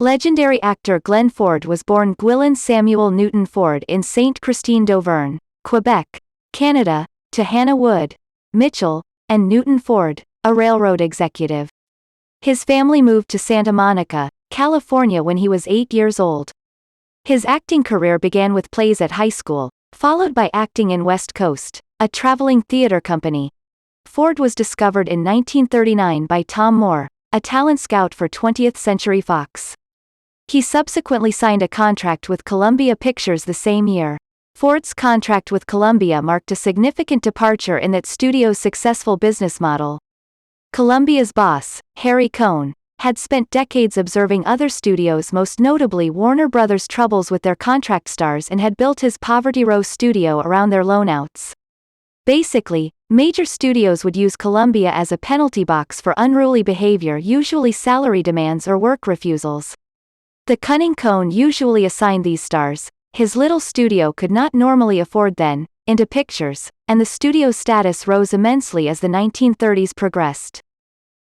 Legendary actor Glenn Ford was born Gwilyn Samuel Newton Ford in Saint Christine d'Auvergne, Quebec, Canada, to Hannah Wood Mitchell and Newton Ford, a railroad executive. His family moved to Santa Monica, California when he was 8 years old. His acting career began with plays at high school, followed by acting in West Coast, a traveling theater company. Ford was discovered in 1939 by Tom Moore, a talent scout for 20th Century Fox. He subsequently signed a contract with Columbia Pictures the same year. Ford's contract with Columbia marked a significant departure in that studio's successful business model. Columbia's boss, Harry Cohn, had spent decades observing other studios, most notably Warner Brothers' troubles with their contract stars, and had built his Poverty Row studio around their loanouts. Basically, major studios would use Columbia as a penalty box for unruly behavior, usually salary demands or work refusals. The cunning Cohn usually assigned these stars, his little studio could not normally afford then, into pictures, and the studio's status rose immensely as the 1930s progressed.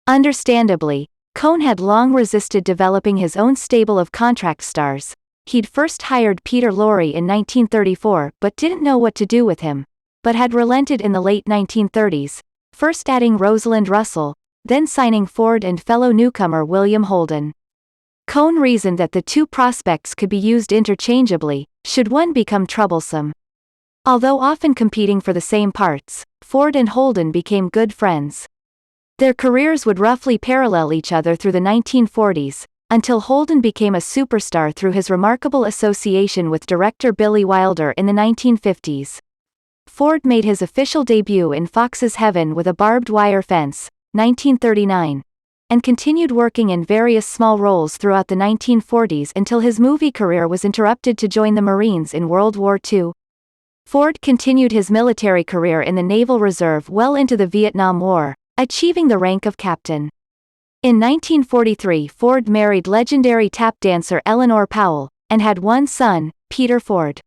Understandably, Cohn had long resisted developing his own stable of contract stars. He'd first hired Peter Lorre in 1934 but didn't know what to do with him, but had relented in the late 1930s, first adding Rosalind Russell, then signing Ford and fellow newcomer William Holden. Cohn reasoned that the two prospects could be used interchangeably, should one become troublesome. Although often competing for the same parts, Ford and Holden became good friends. Their careers would roughly parallel each other through the 1940s, until Holden became a superstar through his remarkable association with director Billy Wilder in the 1950s. Ford made his official debut in Fox's Heaven with a Barbed Wire Fence, 1939. And continued working in various small roles throughout the 1940s until his movie career was interrupted to join the Marines in World War II. Ford continued his military career in the Naval Reserve well into the Vietnam War, achieving the rank of captain. In 1943, Ford married legendary tap dancer Eleanor Powell, and had one son, Peter Ford.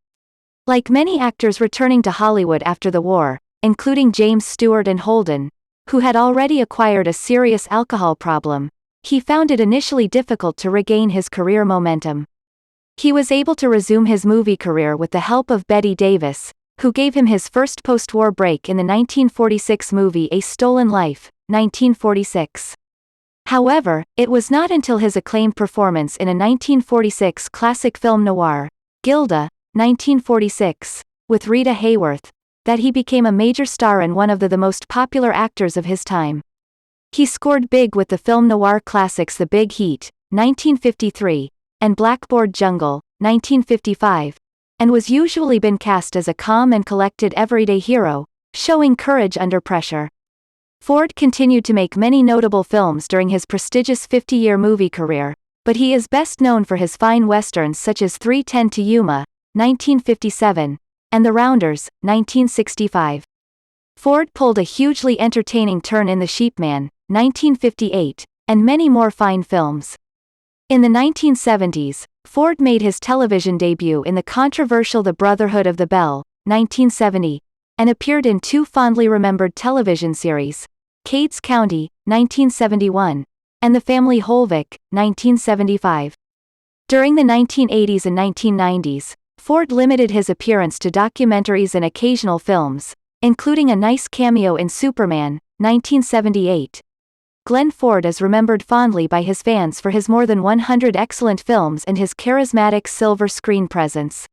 Like many actors returning to Hollywood after the war, including James Stewart and Holden, who had already acquired a serious alcohol problem, he found it initially difficult to regain his career momentum. He was able to resume his movie career with the help of Bette Davis, who gave him his first post-war break in the 1946 movie A Stolen Life, 1946. However, it was not until his acclaimed performance in a 1946 classic film noir, Gilda, 1946, with Rita Hayworth, that he became a major star and one of the most popular actors of his time. He scored big with the film noir classics The Big Heat, 1953, and Blackboard Jungle, 1955, and was usually been cast as a calm and collected everyday hero, showing courage under pressure. Ford continued to make many notable films during his prestigious 50-year movie career, but he is best known for his fine westerns such as 3:10 to Yuma, 1957, and The Rounders, 1965. Ford pulled a hugely entertaining turn in The Sheepman, 1958, and many more fine films. In the 1970s, Ford made his television debut in the controversial The Brotherhood of the Bell, 1970, and appeared in two fondly remembered television series, Cades County, 1971, and The Family Holvick, 1975. During the 1980s and 1990s, Ford limited his appearance to documentaries and occasional films, including a nice cameo in Superman, 1978. Glenn Ford is remembered fondly by his fans for his more than 100 excellent films and his charismatic silver screen presence.